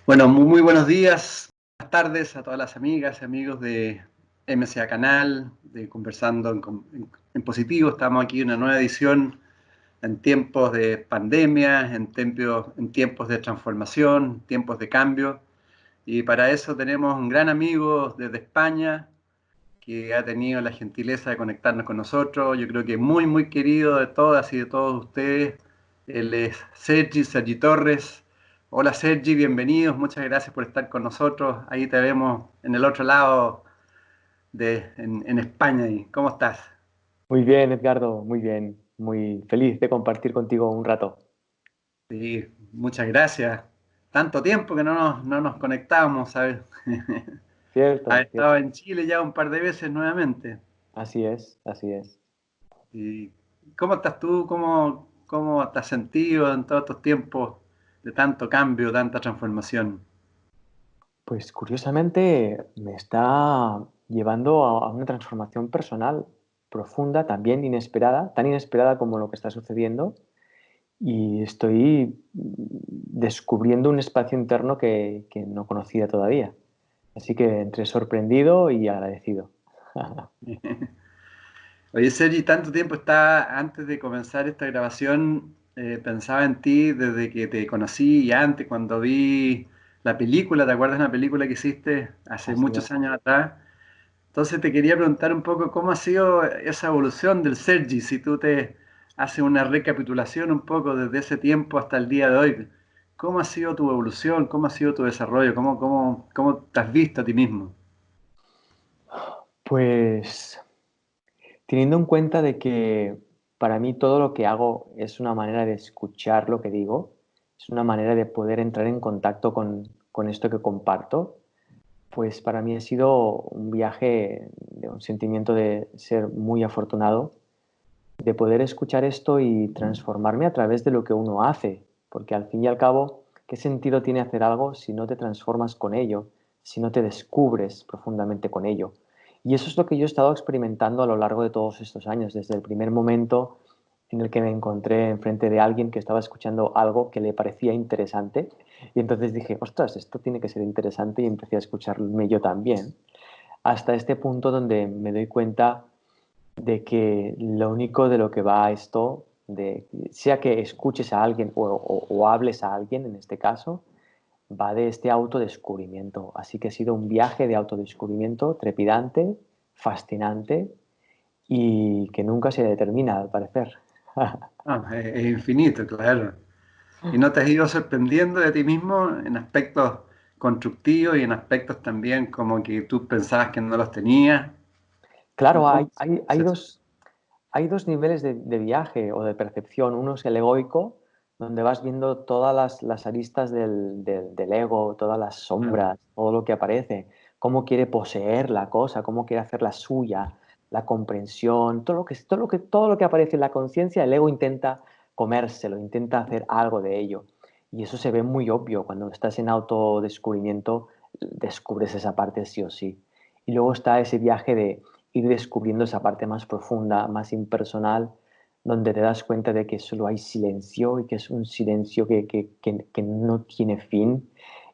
Bueno, muy buenos días, buenas tardes a todas las amigas y amigos de MCA Canal, de Conversando en Positivo. Estamos aquí en una nueva edición en tiempos de pandemia, en tiempos de transformación, tiempos de cambio. Y para eso tenemos un gran amigo desde España que ha tenido la gentileza de conectarnos con nosotros. Yo creo que muy querido de todas y de todos ustedes. Él es Sergi Torres. Hola Sergi, bienvenidos. Muchas gracias por estar con nosotros. Ahí te vemos en el otro lado en España. ¿Cómo estás? Muy bien, Edgardo, muy bien. Muy feliz de compartir contigo un rato. Sí, muchas gracias. Tanto tiempo que no nos conectábamos, ¿sabes? Has Cierto, estado cierto. en Chile ya un par de veces nuevamente. Así es, así es. ¿Y cómo estás tú? ¿Cómo te has sentido en todos estos tiempos de tanto cambio, tanta transformación? Pues curiosamente me está llevando a una transformación personal profunda, también inesperada, tan inesperada como lo que está sucediendo, y estoy descubriendo un espacio interno que no conocía todavía. Así que entre sorprendido y agradecido. Oye, Sergi, tanto tiempo está antes de comenzar esta grabación, pensaba en ti desde que te conocí y antes, cuando vi la película. ¿Te acuerdas de una película que hiciste hace Así muchos es. años atrás? Entonces te quería preguntar un poco cómo ha sido esa evolución del Sergi, si tú te haces una recapitulación un poco desde ese tiempo hasta el día de hoy. ¿Cómo ha sido tu evolución? ¿Cómo ha sido tu desarrollo? ¿Cómo te has visto a ti mismo? Pues teniendo en cuenta de que para mí todo lo que hago es una manera de escuchar lo que digo, es una manera de poder entrar en contacto con esto que comparto, pues para mí ha sido un viaje de un sentimiento de ser muy afortunado, de poder escuchar esto y transformarme a través de lo que uno hace, porque al fin y al cabo, ¿qué sentido tiene hacer algo si no te transformas con ello, si no te descubres profundamente con ello? Y eso es lo que yo he estado experimentando a lo largo de todos estos años, desde el primer momento en el que me encontré enfrente de alguien que estaba escuchando algo que le parecía interesante y entonces dije, ostras, esto tiene que ser interesante y empecé a escucharme yo también, hasta este punto donde me doy cuenta de que lo único de lo que va esto, de, sea que escuches a alguien o hables a alguien en este caso, va de este autodescubrimiento. Así que ha sido un viaje de autodescubrimiento trepidante, fascinante y que nunca se determina al parecer. Ah, es infinito, claro. ¿Y no te has ido sorprendiendo de ti mismo en aspectos constructivos y en aspectos también como que tú pensabas que no los tenías? Claro, ¿Cómo es eso? hay dos niveles de viaje o de percepción. Uno es el egoico, donde vas viendo todas las aristas del ego, todas las Ah, sombras, todo lo que aparece, cómo quiere poseer la cosa, cómo quiere hacerla suya, la comprensión, todo lo que aparece en la conciencia, el ego intenta comérselo, intenta hacer algo de ello. Y eso se ve muy obvio cuando estás en autodescubrimiento, descubres esa parte sí o sí. Y luego está ese viaje de ir descubriendo esa parte más profunda, más impersonal, donde te das cuenta de que solo hay silencio y que es un silencio que no tiene fin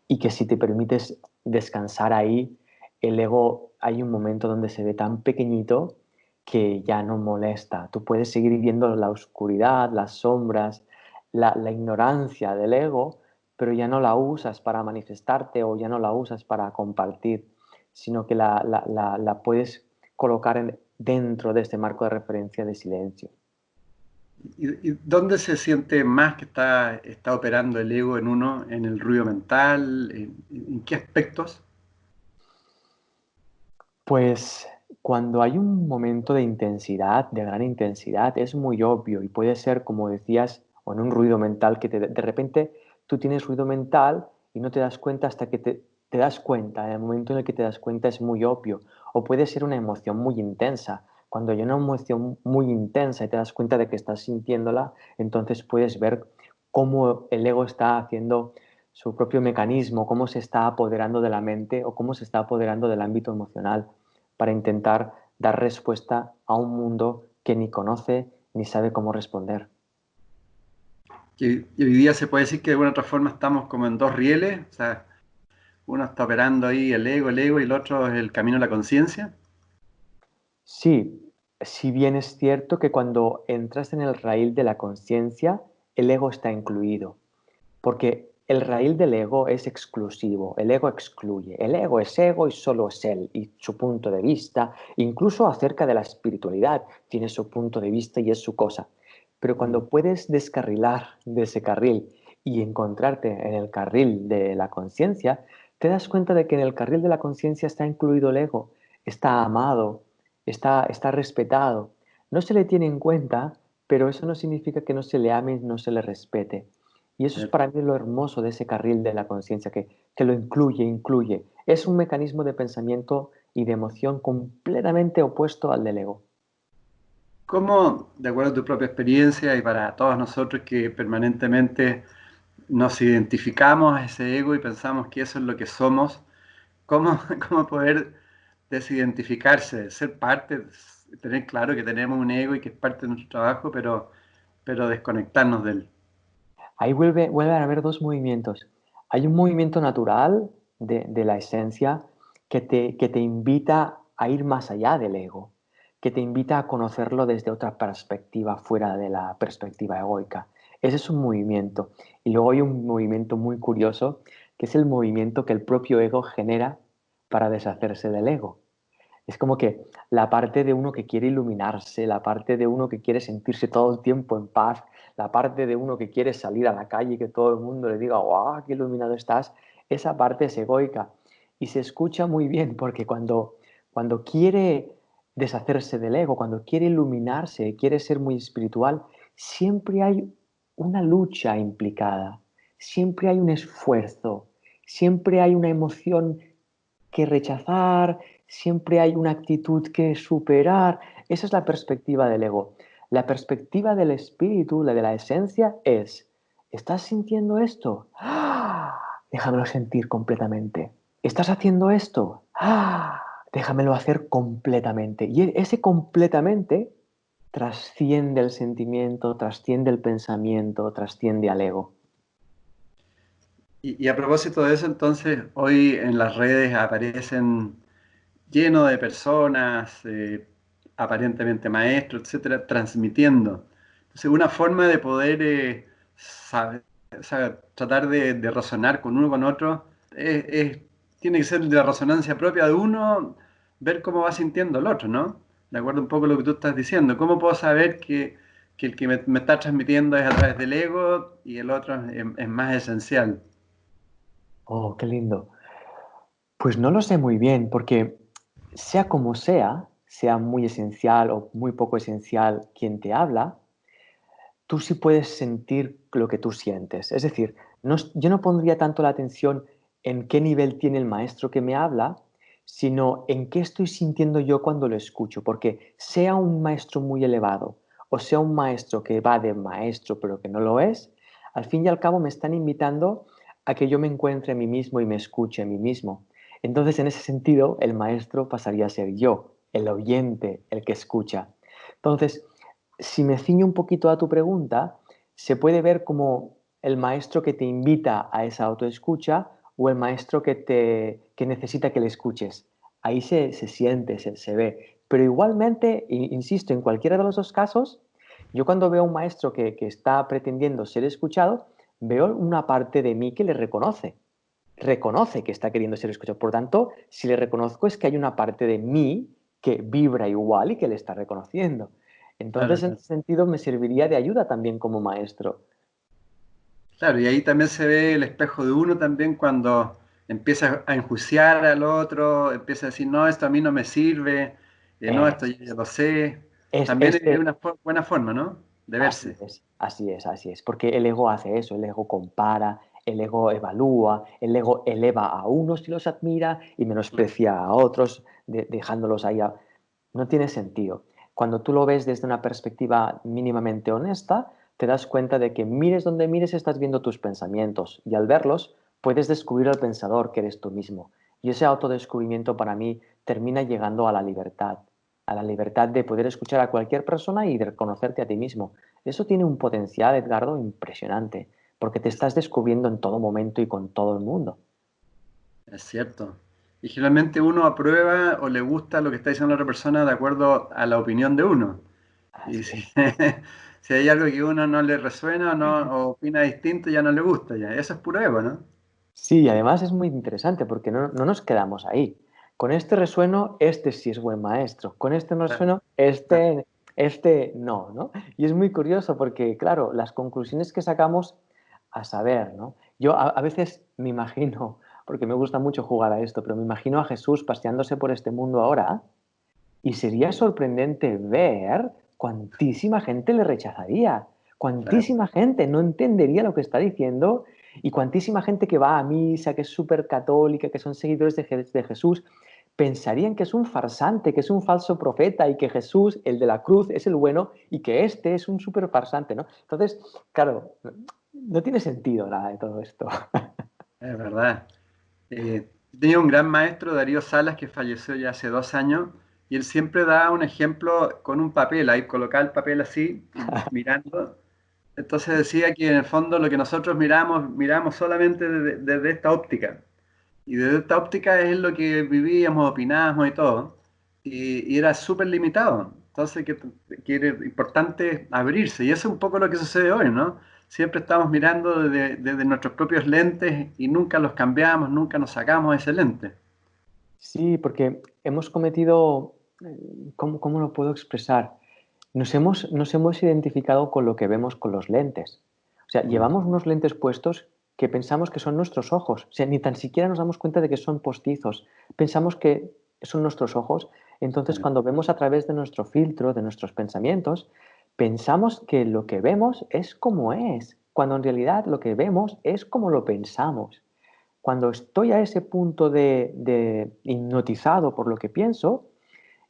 y que si te permites descansar ahí, el ego hay un momento donde se ve tan pequeñito que ya no molesta. Tú puedes seguir viendo la oscuridad, las sombras, la ignorancia del ego, pero ya no la usas para manifestarte o ya no la usas para compartir, sino que la puedes colocar dentro de este marco de referencia de silencio. ¿Y dónde se siente más que está operando el ego en uno? ¿En el ruido mental? ¿En qué aspectos? Pues cuando hay un momento de intensidad, de gran intensidad, es muy obvio y puede ser, como decías, o en un ruido mental que de repente tú tienes ruido mental y no te das cuenta hasta que te das cuenta. En el momento en el que te das cuenta es muy obvio. O puede ser una emoción muy intensa. Cuando hay una emoción muy intensa y te das cuenta de que estás sintiéndola, entonces puedes ver cómo el ego está haciendo su propio mecanismo, cómo se está apoderando de la mente o cómo se está apoderando del ámbito emocional para intentar dar respuesta a un mundo que ni conoce ni sabe cómo responder. Que hoy día se puede decir que de alguna otra forma estamos como en dos rieles, o sea, uno está operando ahí el ego y el otro es el camino a la conciencia. Sí, si bien es cierto que cuando entras en el raíl de la conciencia, el ego está incluido, porque el raíl del ego es exclusivo, el ego excluye, el ego es ego y solo es él y su punto de vista, incluso acerca de la espiritualidad, tiene su punto de vista y es su cosa. Pero Mm. cuando puedes descarrilar de ese carril y encontrarte en el carril de la conciencia, te das cuenta de que en el carril de la conciencia está incluido el ego, está amado, está respetado. No se le tiene en cuenta, pero eso no significa que no se le ame y no se le respete. Y eso es para mí lo hermoso de ese carril de la conciencia, que lo incluye. Es un mecanismo de pensamiento y de emoción completamente opuesto al del ego. ¿Cómo, de acuerdo a tu propia experiencia y para todos nosotros que permanentemente nos identificamos a ese ego y pensamos que eso es lo que somos, cómo, cómo poder desidentificarse, ser parte, tener claro que tenemos un ego y que es parte de nuestro trabajo, pero desconectarnos de él? Ahí vuelven a haber dos movimientos. Hay un movimiento natural de la esencia que te invita a ir más allá del ego, que te invita a conocerlo desde otra perspectiva, fuera de la perspectiva egoica. Ese es un movimiento. Y luego hay un movimiento muy curioso, que es el movimiento que el propio ego genera para deshacerse del ego. Es como que la parte de uno que quiere iluminarse, la parte de uno que quiere sentirse todo el tiempo en paz, la parte de uno que quiere salir a la calle y que todo el mundo le diga, ¡guau, qué iluminado estás! Esa parte es egoica y se escucha muy bien porque cuando quiere deshacerse del ego, cuando quiere iluminarse, quiere ser muy espiritual, siempre hay una lucha implicada, siempre hay un esfuerzo, siempre hay una emoción que rechazar, siempre hay una actitud que superar. Esa es la perspectiva del ego. La perspectiva del espíritu, la de la esencia, es, ¿estás sintiendo esto? ¡Ah! Déjamelo sentir completamente. ¿Estás haciendo esto? ¡Ah! Déjamelo hacer completamente. Y ese completamente trasciende el sentimiento, trasciende el pensamiento, trasciende al ego. Y a propósito de eso, entonces, hoy en las redes aparecen lleno de personas, aparentemente maestros, etcétera, transmitiendo. Entonces, una forma de poder o sea, tratar de razonar con uno con otro tiene que ser de la resonancia propia de uno, ver cómo va sintiendo el otro, ¿no? De acuerdo un poco a lo que tú estás diciendo. ¿Cómo puedo saber que el que me está transmitiendo es a través del ego y el otro es más esencial? Oh, qué lindo. Pues no lo sé muy bien, porque sea como sea muy esencial o muy poco esencial quien te habla, tú sí puedes sentir lo que tú sientes. Es decir, yo no pondría tanto la atención en qué nivel tiene el maestro que me habla, sino en qué estoy sintiendo yo cuando lo escucho, porque sea un maestro muy elevado o sea un maestro que va de maestro pero que no lo es, al fin y al cabo me están invitando a que yo me encuentre a mí mismo y me escuche a mí mismo. Entonces, en ese sentido, el maestro pasaría a ser yo, el oyente, el que escucha. Entonces, si me ciño un poquito a tu pregunta, se puede ver como el maestro que te invita a esa autoescucha o el maestro que necesita que le escuches. Ahí se siente, se ve. Pero igualmente, insisto, en cualquiera de los dos casos, yo cuando veo a un maestro que está pretendiendo ser escuchado, veo una parte de mí que le reconoce que está queriendo ser escuchado. Por tanto, si le reconozco es que hay una parte de mí que vibra igual y que le está reconociendo. Claro, Entonces, en claro. ese sentido, me serviría de ayuda también como maestro. Claro, y ahí también se ve el espejo de uno también cuando empieza a enjuiciar al otro, empieza a decir, no, esto a mí no me sirve, no, esto Es, yo ya lo sé. es, También es, es es- una buena forma, ¿no? De Así verse. es, así es, así es. Porque el ego hace eso, el ego compara, el ego evalúa, el ego eleva a unos y los admira y menosprecia a otros, dejándolos ahí. No tiene sentido. Cuando tú lo ves desde una perspectiva mínimamente honesta, te das cuenta de que mires donde mires estás viendo tus pensamientos y al verlos puedes descubrir al pensador que eres tú mismo. Y ese autodescubrimiento para mí termina llegando a la libertad de poder escuchar a cualquier persona y de reconocerte a ti mismo. Eso tiene un potencial, Edgardo, impresionante, porque te estás descubriendo en todo momento y con todo el mundo. Es cierto. Y generalmente uno aprueba o le gusta lo que está diciendo la otra persona de acuerdo a la opinión de uno. Y Así si, es. si hay algo que uno no le resuena o, no, o opina distinto, ya no le gusta. Ya. Eso es puro ego, ¿no? Sí, y además es muy interesante porque no nos quedamos ahí. Con este resueno, este sí es buen maestro. Con este no Claro, resueno, este no, ¿no? Y es muy curioso porque, claro, las conclusiones que sacamos a saber, ¿no? Yo a veces me imagino, porque me gusta mucho jugar a esto, pero me imagino a Jesús paseándose por este mundo ahora y sería sorprendente ver cuantísima gente le rechazaría, claro. cuantísima gente no entendería lo que está diciendo y cuantísima gente que va a misa, que es súper católica, que son seguidores de Jesús, pensarían que es un farsante, que es un falso profeta y que Jesús, el de la cruz, es el bueno y que este es un súper farsante, ¿no? Entonces, claro, no tiene sentido nada de todo esto. Es verdad. Tenía un gran maestro, Darío Salas, que falleció ya hace 2 años, y él siempre da un ejemplo con un papel, ahí colocaba el papel así, y mirando. Entonces decía que en el fondo lo que nosotros miramos, miramos solamente desde esta óptica. Y desde esta óptica es lo que vivíamos, opinábamos y todo. Y era súper limitado. Entonces, que era importante abrirse. Y eso es un poco lo que sucede hoy, ¿no? Siempre estamos mirando desde nuestros propios lentes y nunca los cambiamos, nunca nos sacamos ese lente. Sí, porque hemos cometido, ¿cómo lo puedo expresar? Nos hemos identificado con lo que vemos con los lentes. O sea, Mm, llevamos unos lentes puestos que pensamos que son nuestros ojos. O sea, ni tan siquiera nos damos cuenta de que son postizos. Pensamos que son nuestros ojos. Entonces, eh, cuando vemos a través de nuestro filtro, de nuestros pensamientos, pensamos que lo que vemos es como es, cuando en realidad lo que vemos es como lo pensamos. Cuando estoy a ese punto de hipnotizado por lo que pienso,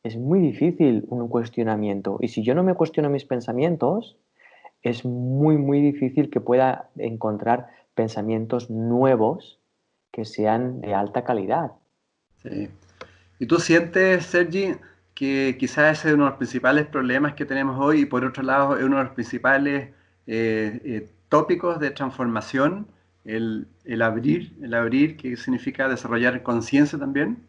es muy difícil un cuestionamiento. Y si yo no me cuestiono mis pensamientos, es muy, muy difícil que pueda encontrar pensamientos nuevos que sean de alta calidad. sí. ¿Y tú sientes, Sergi, que quizás ese es uno de los principales problemas que tenemos hoy y por otro lado es uno de los principales tópicos de transformación, el abrir, que significa desarrollar conciencia también?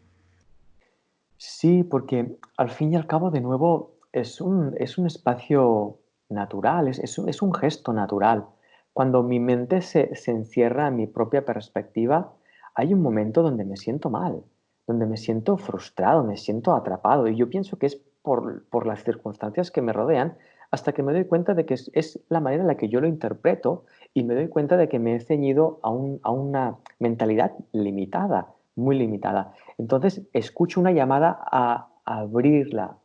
Sí, porque al fin y al cabo, de nuevo, es un espacio natural, es un gesto natural. Cuando mi mente se encierra en mi propia perspectiva, hay un momento donde me siento mal, donde me siento frustrado, me siento atrapado. Y yo pienso que es por las circunstancias que me rodean, hasta que me doy cuenta de que es la manera en la que yo lo interpreto y me doy cuenta de que me he ceñido a una mentalidad limitada, muy limitada. Entonces, escucho una llamada a abrirla,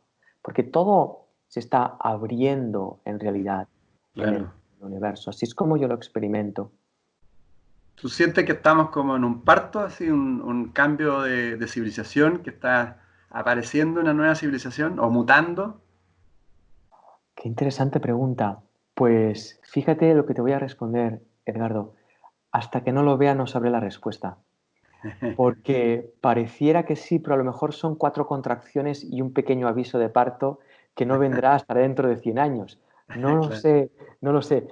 porque todo se está abriendo en realidad en el Claro. universo. Así es como yo lo experimento. ¿Tú sientes que estamos como en un parto, así, un cambio de civilización, que está apareciendo una nueva civilización o mutando? Qué interesante pregunta. Pues fíjate lo que te voy a responder, Edgardo. Hasta que no lo vea no sabré la respuesta. Porque pareciera que sí, pero a lo mejor son cuatro contracciones y un pequeño aviso de parto que no vendrá hasta dentro de 100 años. No lo Claro. sé, no lo sé.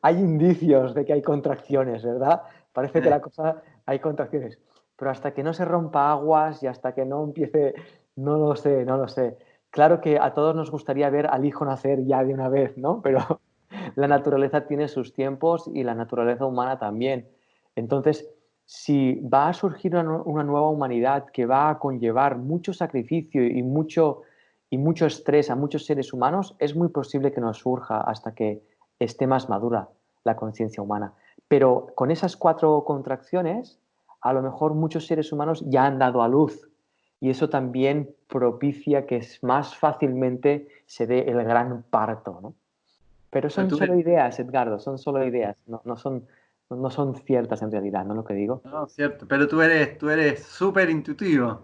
Hay indicios de que hay contracciones, ¿verdad? Parece que Eh, la cosa, hay contracciones. Pero hasta que no se rompa aguas y hasta que no empiece, no lo sé, no lo sé. Claro que a todos nos gustaría ver al hijo nacer ya de una vez, ¿no? Pero la naturaleza tiene sus tiempos y la naturaleza humana también. Entonces, si va a surgir una nueva humanidad que va a conllevar mucho sacrificio y mucho estrés a muchos seres humanos, es muy posible que no surja hasta que esté más madura la conciencia humana. Pero con esas cuatro contracciones, a lo mejor muchos seres humanos ya han dado a luz y eso también propicia que más fácilmente se dé el gran parto, ¿no? Pero pero son tú, solo ideas, Edgardo, son solo ideas, no son ciertas en realidad, ¿no? Lo que digo. no, cierto, pero tú eres súper intuitivo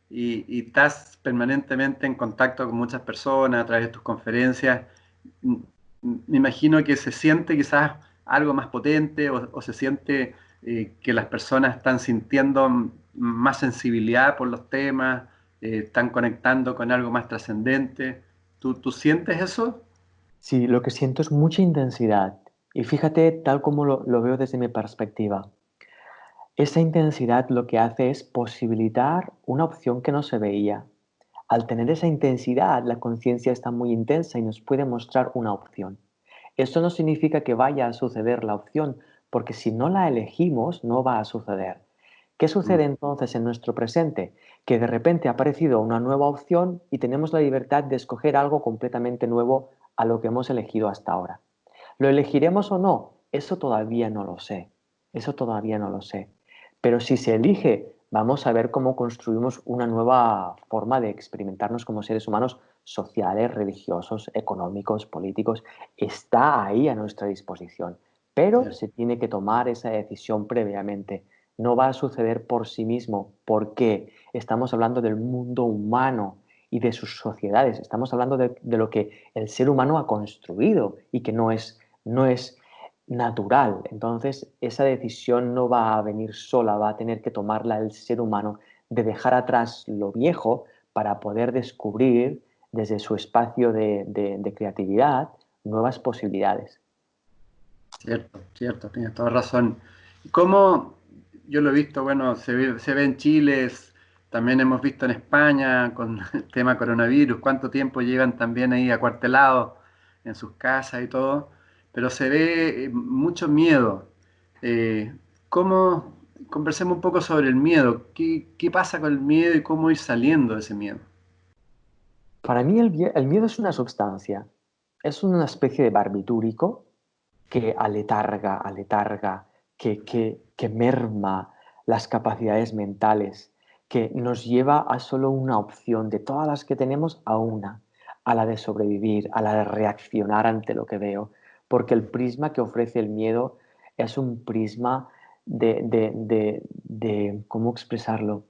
y estás permanentemente en contacto con muchas personas a través de tus conferencias. M- Me imagino que se siente quizás algo más potente o se siente que las personas están sintiendo más sensibilidad por los temas, están conectando con algo más trascendente. ¿Tú sientes eso? Sí, lo que siento es mucha intensidad. Y fíjate, tal como lo veo desde mi perspectiva. Esa intensidad lo que hace es posibilitar una opción que no se veía. Al tener esa intensidad, la conciencia está muy intensa y nos puede mostrar una opción. Esto no significa que vaya a suceder la opción, porque si no la elegimos, no va a suceder. ¿Qué Mm, sucede entonces en nuestro presente? Que de repente ha aparecido una nueva opción y tenemos la libertad de escoger algo completamente nuevo a lo que hemos elegido hasta ahora. ¿Lo elegiremos o no? Eso todavía no lo sé. Eso todavía no lo sé. Pero si se elige, vamos a ver cómo construimos una nueva forma de experimentarnos como seres humanos sociales, religiosos, económicos, políticos. Está ahí a nuestra disposición. Pero cierto. se tiene que tomar esa decisión previamente. No va a suceder por sí mismo, porque estamos hablando del mundo humano y de sus sociedades. Estamos hablando de lo que el ser humano ha construido y que no es natural. Entonces, esa decisión no va a venir sola, va a tener que tomarla el ser humano de dejar atrás lo viejo para poder descubrir desde su espacio de creatividad nuevas posibilidades. Cierto, cierto, tienes toda razón. ¿Y cómo, yo lo he visto, bueno, se ve en Chile, también hemos visto en España con el tema coronavirus, cuánto tiempo llevan también ahí acuartelados en sus casas y todo, pero se ve mucho miedo. Eh, ¿Cómo, conversemos un poco sobre el miedo? ¿Qué pasa con el miedo y cómo ir saliendo de ese miedo? Para mí el miedo es una sustancia, es una especie de barbitúrico que aletarga, que merma las capacidades mentales, que nos lleva a solo una opción de todas las que tenemos a una, a la de sobrevivir, a la de reaccionar ante lo que veo, porque el prisma que ofrece el miedo es un prisma ¿cómo expresarlo?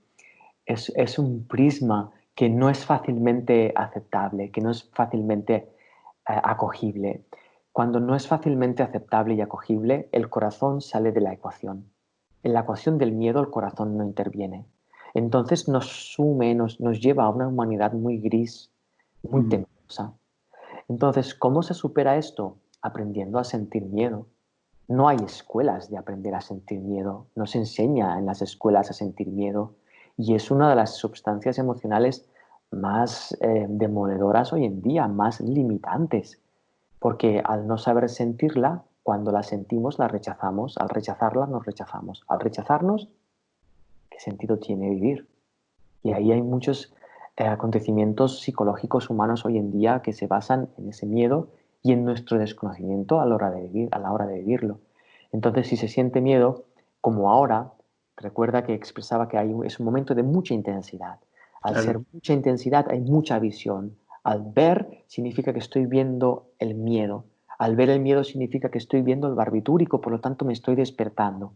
Es un prisma que no es fácilmente aceptable, que no es fácilmente acogible. Cuando no es fácilmente aceptable y acogible, el corazón sale de la ecuación. En la ecuación del miedo el corazón no interviene. Entonces nos sume, nos lleva a una humanidad muy gris, muy Mm, temerosa. Entonces, ¿cómo se supera esto? Aprendiendo a sentir miedo. No hay escuelas de aprender a sentir miedo, no se enseña en las escuelas a sentir miedo y es una de las sustancias emocionales más demoledoras hoy en día, más limitantes, porque al no saber sentirla, cuando la sentimos la rechazamos, al rechazarla nos rechazamos, al rechazarnos, ¿qué sentido tiene vivir? Y ahí hay muchos acontecimientos psicológicos humanos hoy en día que se basan en ese miedo y en nuestro desconocimiento a la hora de vivir, a la hora de vivirlo. Entonces, si se siente miedo, como ahora, recuerda que expresaba que es un momento de mucha intensidad. Al ser claro. mucha intensidad hay mucha visión. Al ver significa que estoy viendo el miedo. Al ver el miedo significa que estoy viendo el barbitúrico, por lo tanto me estoy despertando.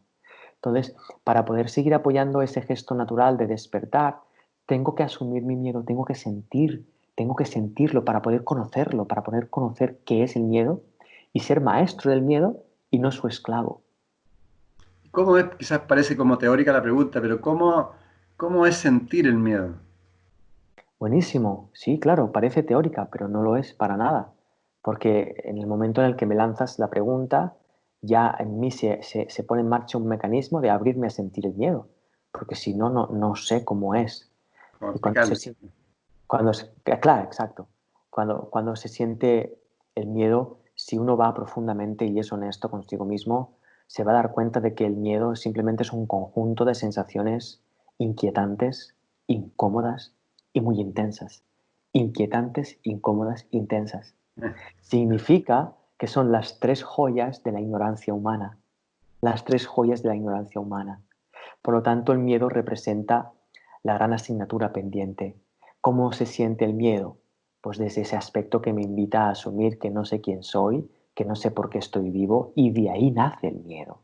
Entonces, para poder seguir apoyando ese gesto natural de despertar, tengo que asumir mi miedo, tengo que sentirlo para poder conocer qué es el miedo y ser maestro del miedo y no su esclavo. ¿Cómo es? Quizás parece como teórica la pregunta, pero ¿cómo es sentir el miedo? Buenísimo, sí, claro, parece teórica, pero no lo es para nada, porque en el momento en el que me lanzas la pregunta, ya en mí se pone en marcha un mecanismo de abrirme a sentir el miedo, porque si no, no sé cómo es. ¿Cómo Y cuando se explicarlo? siente claro, exacto. Cuando se siente el miedo, si uno va profundamente y es honesto consigo mismo, se va a dar cuenta de que el miedo simplemente es un conjunto de sensaciones inquietantes, incómodas y muy intensas. Inquietantes, incómodas, intensas. Significa que son las tres joyas de la ignorancia humana. Las tres joyas de la ignorancia humana. Por lo tanto, el miedo representa la gran asignatura pendiente. ¿Cómo se siente el miedo? Pues desde ese aspecto que me invita a asumir que no sé quién soy, que no sé por qué estoy vivo, y de ahí nace el miedo.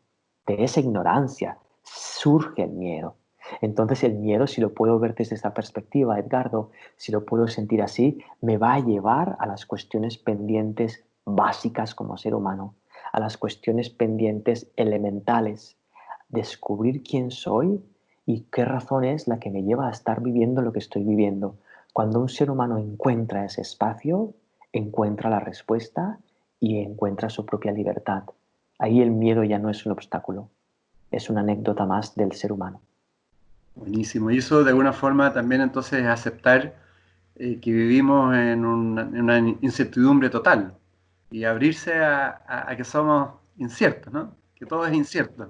De esa ignorancia surge el miedo. Entonces el miedo, si lo puedo ver desde esa perspectiva, Edgardo, si lo puedo sentir así, me va a llevar a las cuestiones pendientes básicas como ser humano, a las cuestiones pendientes elementales, descubrir quién soy y qué razón es la que me lleva a estar viviendo lo que estoy viviendo. Cuando un ser humano encuentra ese espacio, encuentra la respuesta y encuentra su propia libertad. Ahí el miedo ya no es un obstáculo. es una anécdota más del ser humano. Buenísimo. Y eso de alguna forma también entonces es aceptar que vivimos en una incertidumbre total y abrirse a que somos inciertos, ¿no? Que todo es incierto.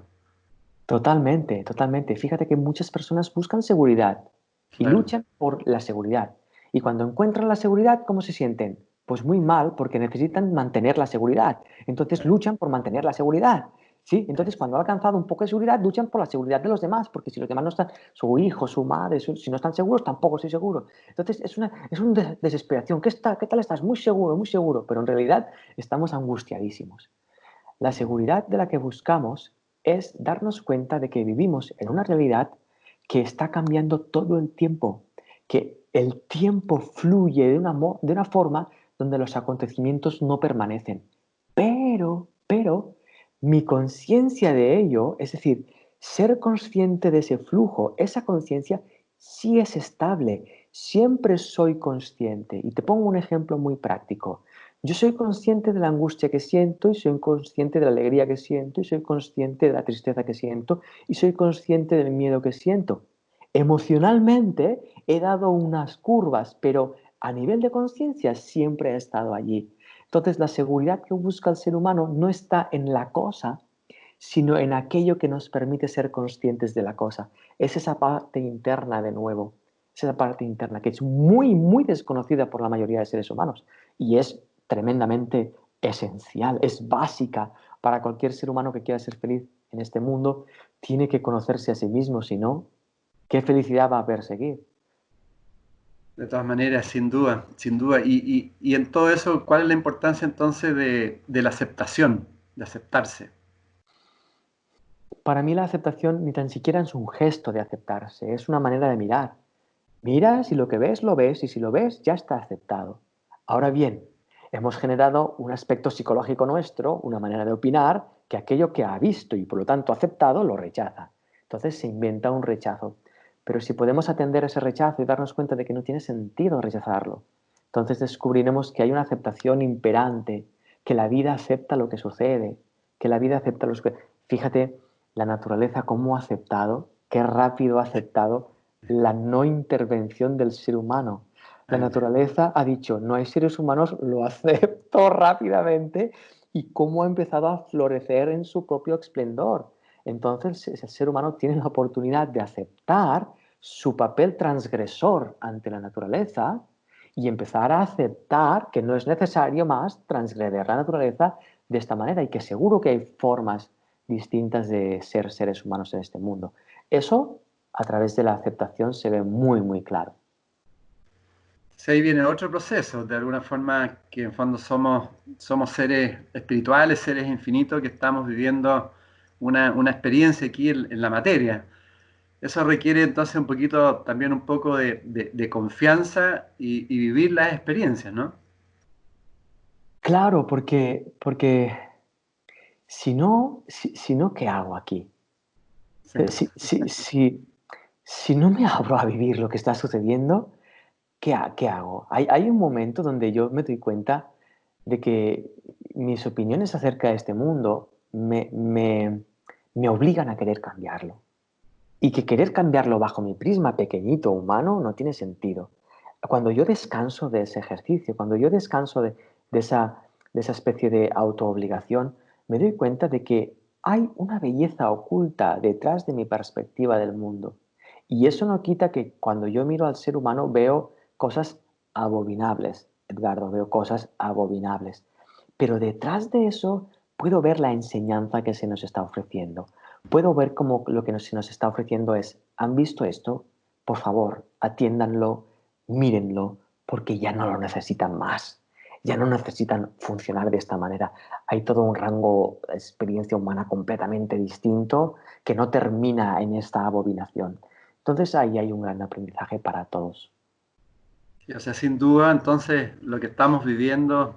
Totalmente, totalmente. Fíjate que muchas personas buscan seguridad y Claro. luchan por la seguridad. Y cuando encuentran la seguridad, ¿cómo se sienten? Pues muy mal porque necesitan mantener la seguridad. Entonces Claro. luchan por mantener la seguridad. ¿Sí? Entonces cuando han alcanzado un poco de seguridad, luchan por la seguridad de los demás, porque si los demás no están, su hijo, su madre, si no están seguros, tampoco estoy seguro. Entonces es una desesperación. ¿Qué tal estás? Muy seguro, pero en realidad estamos angustiadísimos. La seguridad de la que buscamos es darnos cuenta de que vivimos en una realidad que está cambiando todo el tiempo, que el tiempo fluye de una forma donde los acontecimientos no permanecen. Pero, mi conciencia de ello, es decir, ser consciente de ese flujo, esa conciencia sí es estable, siempre soy consciente. Y te pongo un ejemplo muy práctico. Yo soy consciente de la angustia que siento y soy consciente de la alegría que siento y soy consciente de la tristeza que siento y soy consciente del miedo que siento. Emocionalmente he dado unas curvas, pero a nivel de conciencia siempre he estado allí. Entonces la seguridad que busca el ser humano no está en la cosa, sino en aquello que nos permite ser conscientes de la cosa. Es esa parte interna de nuevo, es esa parte interna que es muy desconocida por la mayoría de seres humanos y es tremendamente esencial, es básica para cualquier ser humano que quiera ser feliz en este mundo, tiene que conocerse a sí mismo, si no, ¿qué felicidad va a perseguir? De todas maneras, sin duda, sin duda. Y en todo eso, ¿cuál es la importancia entonces de la aceptación, de aceptarse? Para mí la aceptación ni tan siquiera es un gesto de aceptarse, es una manera de mirar. Miras y lo que ves, lo ves, y si lo ves, ya está aceptado. Ahora bien, hemos generado un aspecto psicológico nuestro, una manera de opinar, que aquello que ha visto y por lo tanto aceptado lo rechaza. Entonces se inventa un rechazo. Pero si podemos atender ese rechazo y darnos cuenta de que no tiene sentido rechazarlo, entonces descubriremos que hay una aceptación imperante, que la vida acepta lo que sucede, que la vida acepta los que... Fíjate la naturaleza cómo ha aceptado, qué rápido ha aceptado la no intervención del ser humano. La Ay, naturaleza ha dicho, no hay seres humanos, lo acepto rápidamente y cómo ha empezado a florecer en su propio esplendor. Entonces el ser humano tiene la oportunidad de aceptar su papel transgresor ante la naturaleza y empezar a aceptar que no es necesario más transgreder la naturaleza de esta manera y que seguro que hay formas distintas de ser seres humanos en este mundo. Eso a través de la aceptación se ve muy claro. sí, ahí viene otro proceso, de alguna forma que en fondo somos seres espirituales, seres infinitos que estamos viviendo una experiencia aquí en la materia. Eso requiere entonces un poquito, también un poco de confianza y vivir las experiencias, ¿no? Claro, porque si no, ¿qué hago aquí? Sí. Si no me abro a vivir lo que está sucediendo, ¿qué hago? Hay un momento donde yo me doy cuenta de que mis opiniones acerca de este mundo me obligan a querer cambiarlo. Y que querer cambiarlo bajo mi prisma pequeñito humano no tiene sentido. Cuando yo descanso de ese ejercicio, cuando yo descanso de de esa especie de autoobligación, me doy cuenta de que hay una belleza oculta detrás de mi perspectiva del mundo. Y eso no quita que cuando yo miro al ser humano veo cosas abominables, Edgardo, veo cosas abominables. Pero detrás de eso puedo ver la enseñanza que se nos está ofreciendo. Puedo ver cómo lo que se nos está ofreciendo es, ¿han visto esto? Por favor, atiéndanlo, mírenlo, porque ya no lo necesitan más. Ya no necesitan funcionar de esta manera. Hay todo un rango de experiencia humana completamente distinto que no termina en esta abominación. Entonces ahí hay un gran aprendizaje para todos. Sí, o sea, sin duda, entonces lo que estamos viviendo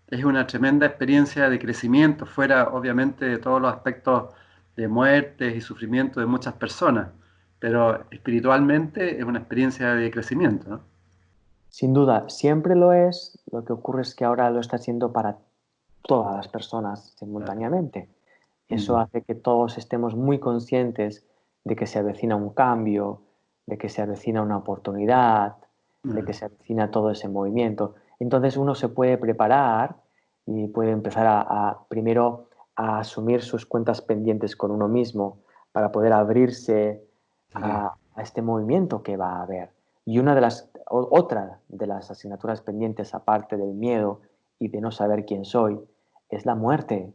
es una tremenda experiencia de crecimiento, fuera obviamente de todos los aspectos de muertes y sufrimiento de muchas personas, pero espiritualmente es una experiencia de crecimiento, ¿no? Sin duda, siempre lo es. Lo que ocurre es que ahora lo está haciendo para todas las personas Claro. simultáneamente. Eso hace que todos estemos muy conscientes de que se avecina un cambio, de que se avecina una oportunidad, de que se avecina todo ese movimiento. Entonces uno se puede preparar y puede empezar primero a asumir sus cuentas pendientes con uno mismo para poder abrirse Sí. a este movimiento que va a haber. Y otra de las asignaturas pendientes, aparte del miedo y de no saber quién soy, es la muerte.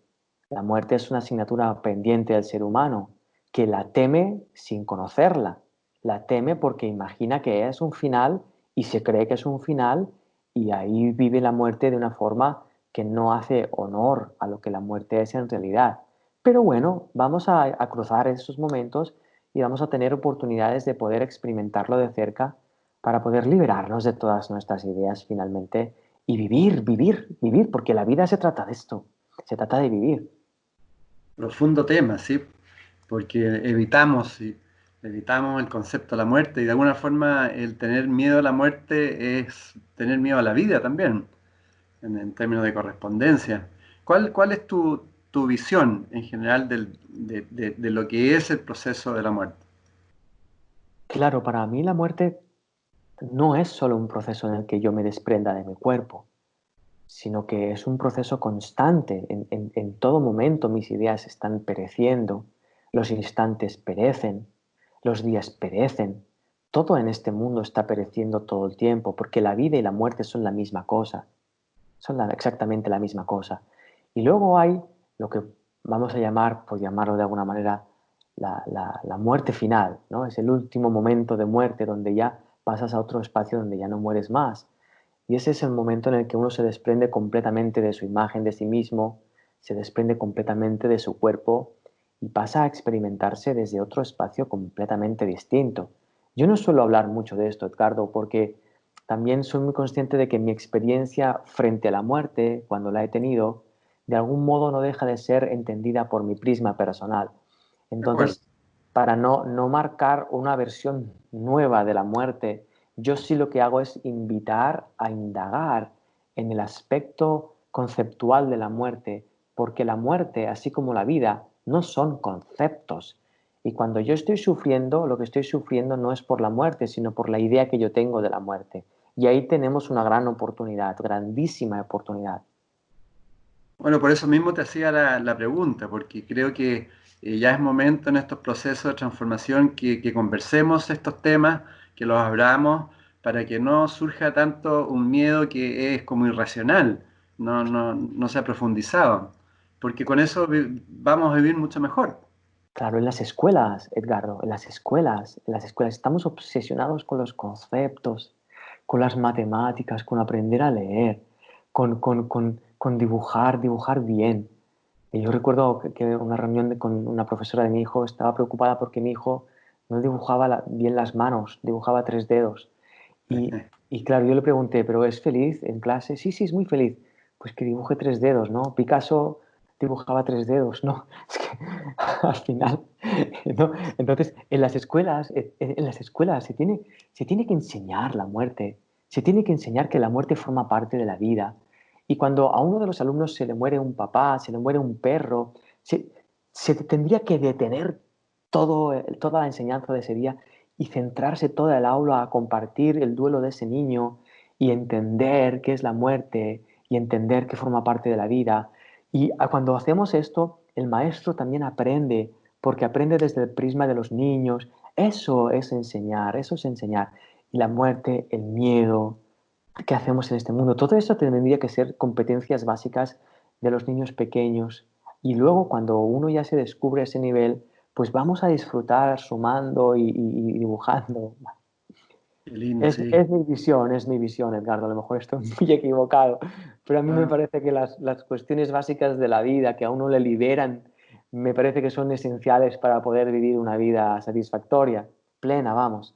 La muerte es una asignatura pendiente del ser humano que la teme sin conocerla. La teme porque imagina que es un final y se cree que es un final y ahí vive la muerte de una forma que no hace honor a lo que la muerte es en realidad. Pero bueno, vamos a cruzar esos momentos y vamos a tener oportunidades de poder experimentarlo de cerca para poder liberarnos de todas nuestras ideas finalmente y vivir, vivir, vivir, porque la vida se trata de esto, se trata de vivir. Profundo tema, sí, porque evitamos el concepto de la muerte y de alguna forma el tener miedo a la muerte es tener miedo a la vida también, en términos de correspondencia. ¿Cuál es tu visión en general de lo que es el proceso de la muerte? Claro, para mí la muerte no es solo un proceso en el que yo me desprenda de mi cuerpo, sino que es un proceso constante. En todo momento mis ideas están pereciendo, los instantes perecen, los días perecen, todo en este mundo está pereciendo todo el tiempo, porque la vida y la muerte son la misma cosa, exactamente la misma cosa. Y luego hay lo que vamos a llamar, por llamarlo de alguna manera, la muerte final, ¿no? Es el último momento de muerte donde ya pasas a otro espacio donde ya no mueres más. Y ese es el momento en el que uno se desprende completamente de su imagen de sí mismo, se desprende completamente de su cuerpo y pasa a experimentarse desde otro espacio completamente distinto. Yo no suelo hablar mucho de esto, Edgardo, porque también soy muy consciente de que mi experiencia frente a la muerte, cuando la he tenido, de algún modo no deja de ser entendida por mi prisma personal. De acuerdo. Entonces, para no marcar una versión nueva de la muerte, yo sí lo que hago es invitar a indagar en el aspecto conceptual de la muerte, porque la muerte, así como la vida, no son conceptos. Y cuando yo estoy sufriendo, lo que estoy sufriendo no es por la muerte, sino por la idea que yo tengo de la muerte. Y ahí tenemos una gran oportunidad, grandísima oportunidad. Bueno, por eso mismo te hacía la pregunta, porque creo que ya es momento en estos procesos de transformación que conversemos estos temas, que los abramos, para que no surja tanto un miedo que es como irracional, no se ha profundizado, porque con eso vamos a vivir mucho mejor. Claro, en las escuelas, Edgardo, en las escuelas estamos obsesionados con los conceptos, con las matemáticas, con aprender a leer, con dibujar bien. Y yo recuerdo que una reunión con una profesora de mi hijo estaba preocupada porque mi hijo no dibujaba bien las manos, dibujaba tres dedos. Y claro, yo le pregunté, ¿pero es feliz en clase? Sí, sí, es muy feliz. Pues que dibuje tres dedos, ¿no? Picasso dibujaba tres dedos, ¿no? Es que al final, ¿no? Entonces, en las escuelas se tiene que enseñar la muerte, se tiene que enseñar que la muerte forma parte de la vida. Y cuando a uno de los alumnos se le muere un papá, se le muere un perro, se tendría que detener toda la enseñanza de ese día y centrarse toda el aula a compartir el duelo de ese niño y entender qué es la muerte y entender que forma parte de la vida. Y cuando hacemos esto, el maestro también aprende, porque aprende desde el prisma de los niños. Eso es enseñar, eso es enseñar. Y la muerte, el miedo, ¿qué hacemos en este mundo? Todo eso tendría que ser competencias básicas de los niños pequeños. Y luego cuando uno ya se descubre ese nivel, pues vamos a disfrutar sumando y dibujando. Qué lindo, Es, sí. es mi visión, Edgardo. A lo mejor estoy muy equivocado, pero a mí me Ah, parece que las cuestiones básicas de la vida que a uno le liberan, me parece que son esenciales para poder vivir una vida satisfactoria, plena, vamos.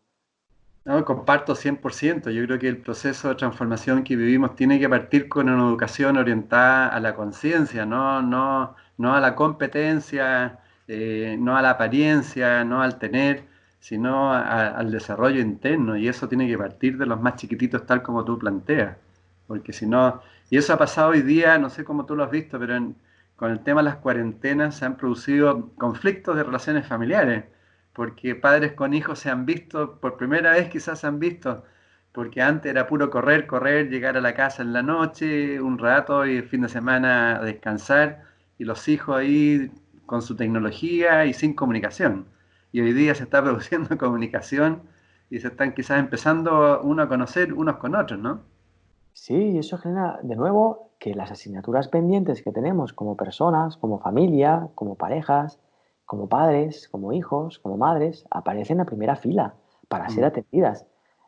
no, comparto 100%. Yo creo que el proceso de transformación que vivimos tiene que partir con una educación orientada a la conciencia, no a la competencia, no a la apariencia, no al tener, sino al desarrollo interno. Y eso tiene que partir de los más chiquititos, tal como tú planteas. Porque si no, y eso ha pasado hoy día, no sé cómo tú lo has visto, pero con el tema de las cuarentenas se han producido conflictos de relaciones familiares, porque padres con hijos se han visto, por primera vez quizás se han visto, porque antes era puro correr, correr, llegar a la casa en la noche, un rato y el fin de semana a descansar, y los hijos ahí con su tecnología y sin comunicación. Y hoy día se está produciendo comunicación y se están quizás empezando uno a conocer unos con otros, ¿no? Sí, y eso genera de nuevo que las asignaturas pendientes que tenemos como personas, como familia, como parejas, como padres, como hijos, como madres, aparecen a primera fila para ser Mm, atendidas.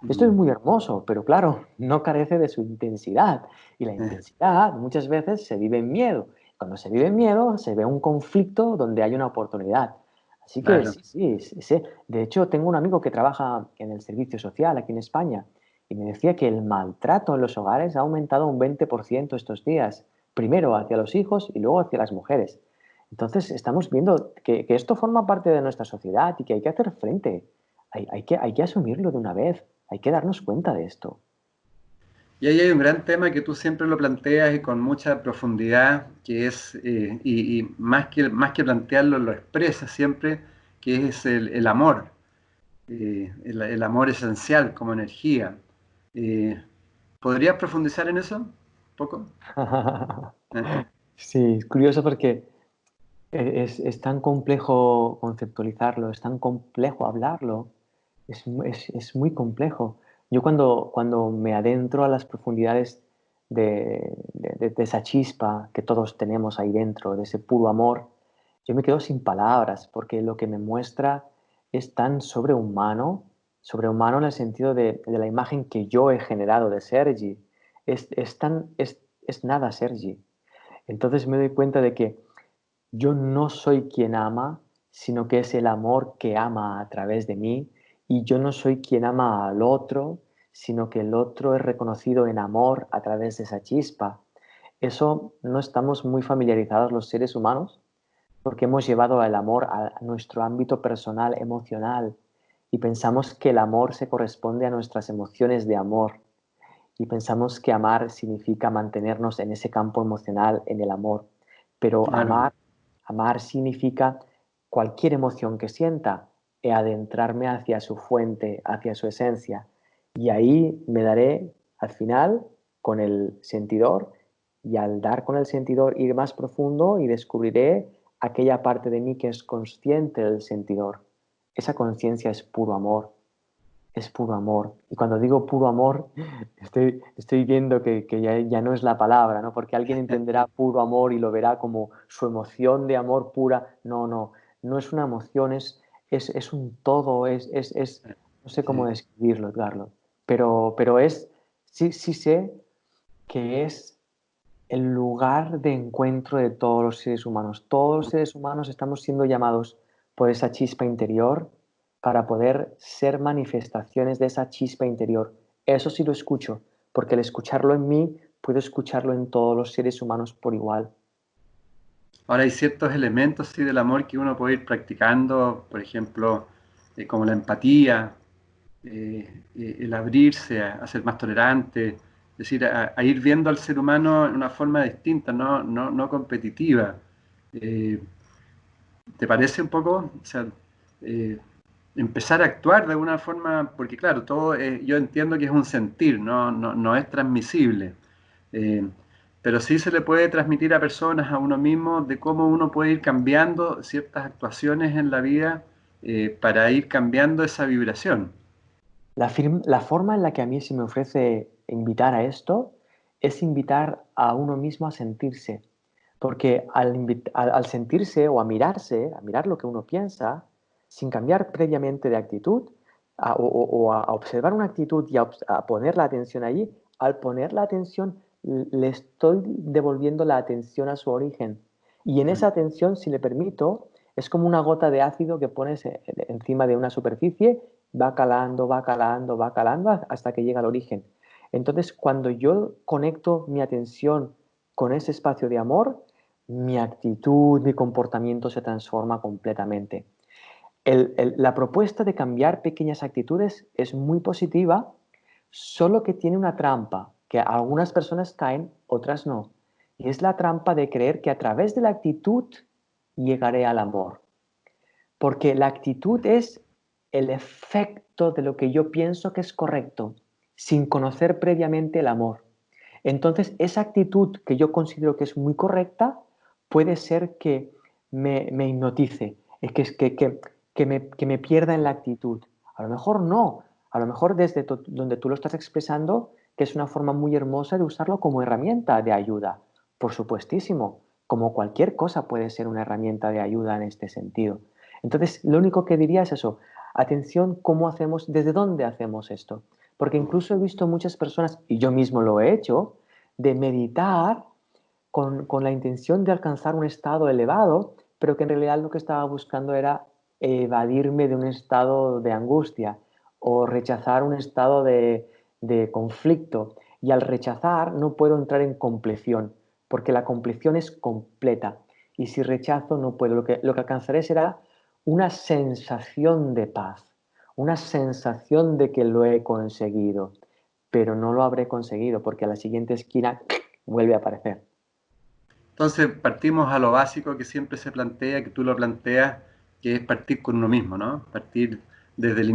Esto es mm, muy hermoso, pero claro, no carece de su intensidad. Y la eh, intensidad muchas veces se vive en miedo. Cuando se vive en miedo, se ve un conflicto donde hay una oportunidad. Así que claro. sí, sí, sí, sí. De hecho, tengo un amigo que trabaja en el servicio social aquí en España y me decía que el maltrato en los hogares ha aumentado un 20% estos días, primero hacia los hijos y luego hacia las mujeres. Entonces estamos viendo que esto forma parte de nuestra sociedad y que hay que hacer frente, hay que asumirlo de una vez, hay que darnos cuenta de esto. Y ahí hay un gran tema que tú siempre lo planteas y con mucha profundidad, que es, y más que plantearlo, lo expresas siempre, que es el amor, el amor esencial como energía. Eh, ¿Podrías profundizar en eso un poco? Eh, Sí, es curioso porque es tan complejo conceptualizarlo, es tan complejo hablarlo, es muy complejo. Yo cuando me adentro a las profundidades de esa chispa que todos tenemos ahí dentro, de ese puro amor, yo me quedo sin palabras porque lo que me muestra es tan sobrehumano, sobrehumano en el sentido de la imagen que yo he generado de Sergi. Es nada Sergi. Entonces me doy cuenta de que yo no soy quien ama, sino que es el amor que ama a través de mí, y yo no soy quien ama al otro, sino que el otro es reconocido en amor a través de esa chispa. Eso no estamos muy familiarizados los seres humanos porque hemos llevado el amor a nuestro ámbito personal, emocional, y pensamos que el amor se corresponde a nuestras emociones de amor, y pensamos que amar significa mantenernos en ese campo emocional, en el amor. Pero claro. amar significa cualquier emoción que sienta, e adentrarme hacia su fuente, hacia su esencia. Y ahí me daré al final con el sentidor, y al dar con el sentidor ir más profundo y descubriré aquella parte de mí que es consciente del sentidor. Esa conciencia es puro amor, es puro amor. Y cuando digo puro amor, estoy viendo que ya no es la palabra, ¿no? Porque alguien entenderá puro amor y lo verá como su emoción de amor pura. No, no, no es una emoción, es un todo, no sé cómo Sí. describirlo, Edgardo, pero sí, sí sé que es el lugar de encuentro de todos los seres humanos. Todos los seres humanos estamos siendo llamados por esa chispa interior para poder ser manifestaciones de esa chispa interior. Eso sí lo escucho, porque al escucharlo en mí, puedo escucharlo en todos los seres humanos por igual. Ahora hay ciertos elementos sí, del amor que uno puede ir practicando, por ejemplo, como la empatía, el abrirse a ser más tolerante, es decir, a ir viendo al ser humano en una forma distinta, no competitiva. Eh, ¿Te parece un poco? O sea, eh, empezar a actuar de alguna forma, porque claro, todo yo entiendo que es un sentir, no es transmisible. Eh, pero sí se le puede transmitir a personas, a uno mismo, de cómo uno puede ir cambiando ciertas actuaciones en la vida para ir cambiando esa vibración. La forma en la que a mí se me ofrece invitar a esto es invitar a uno mismo a sentirse. Porque al sentirse o a mirar lo que uno piensa, sin cambiar previamente de actitud, o a observar una actitud y a poner la atención allí, al poner la atención le estoy devolviendo la atención a su origen. Y en esa atención, si le permito, es como una gota de ácido que pones encima de una superficie, va calando, va calando, va calando hasta que llega al origen. Entonces, cuando yo conecto mi atención con ese espacio de amor, mi actitud, mi comportamiento se transforma completamente. La propuesta de cambiar pequeñas actitudes es muy positiva, solo que tiene una trampa, que algunas personas caen, otras no. Y es la trampa de creer que a través de la actitud llegaré al amor. Porque la actitud es el efecto de lo que yo pienso que es correcto, sin conocer previamente el amor. Entonces, esa actitud que yo considero que es muy correcta puede ser que me hipnotice, que me pierda en la actitud. A lo mejor no, a lo mejor desde donde tú lo estás expresando, que es una forma muy hermosa de usarlo como herramienta de ayuda. Por supuestísimo, como cualquier cosa puede ser una herramienta de ayuda en este sentido. Entonces, lo único que diría es eso, atención, ¿cómo hacemos, desde dónde hacemos esto? Porque incluso he visto muchas personas, y yo mismo lo he hecho, de meditar con la intención de alcanzar un estado elevado, pero que en realidad lo que estaba buscando era evadirme de un estado de angustia o rechazar un estado de conflicto. Y al rechazar no puedo entrar en compleción, porque la compleción es completa. Y si rechazo no puedo. Lo que alcanzaré será una sensación de paz, una sensación de que lo he conseguido, pero no lo habré conseguido porque a la siguiente esquina vuelve a aparecer. Entonces partimos a lo básico que siempre se plantea, que tú lo planteas, que es partir con uno mismo, ¿no? Partir desde el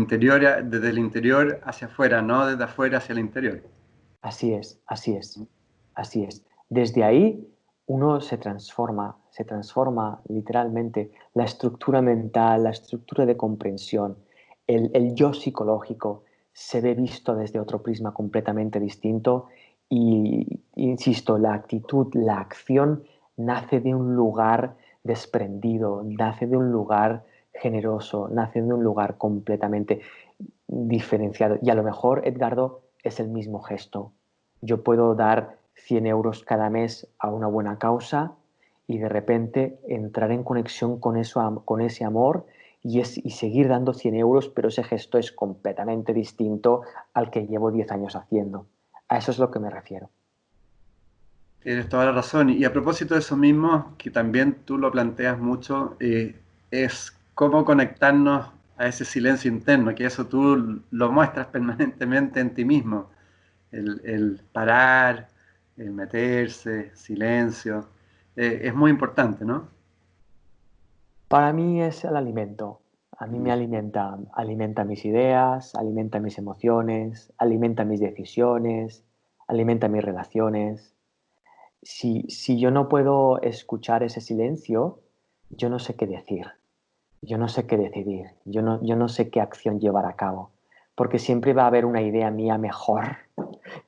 interior hacia afuera, no desde afuera hacia el interior. Así es, así es, así es. Desde ahí uno se transforma literalmente la estructura mental, la estructura de comprensión, el yo psicológico se ve visto desde otro prisma completamente distinto y, insisto, la actitud, la acción nace de un lugar desprendido, nace de un lugar generoso, nace de un lugar completamente diferenciado. Y a lo mejor, Edgardo, es el mismo gesto. Yo puedo dar 100 euros cada mes a una buena causa y de repente entrar en conexión con, eso, con ese amor y seguir dando 100 euros, pero ese gesto es completamente distinto al que llevo 10 años haciendo. A eso es lo que me refiero. Tienes toda la razón. Y a propósito de eso mismo, que también tú lo planteas mucho, es cómo conectarnos a ese silencio interno, que eso tú lo muestras permanentemente en ti mismo. El parar, el meterse, silencio, es muy importante, ¿no? Para mí es el alimento. A mí me Mm. alimenta, alimenta mis ideas, alimenta mis emociones, alimenta mis decisiones, alimenta mis relaciones. Si yo no puedo escuchar ese silencio, yo no sé qué decir, yo no sé qué decidir, yo no sé qué acción llevar a cabo, porque siempre va a haber una idea mía mejor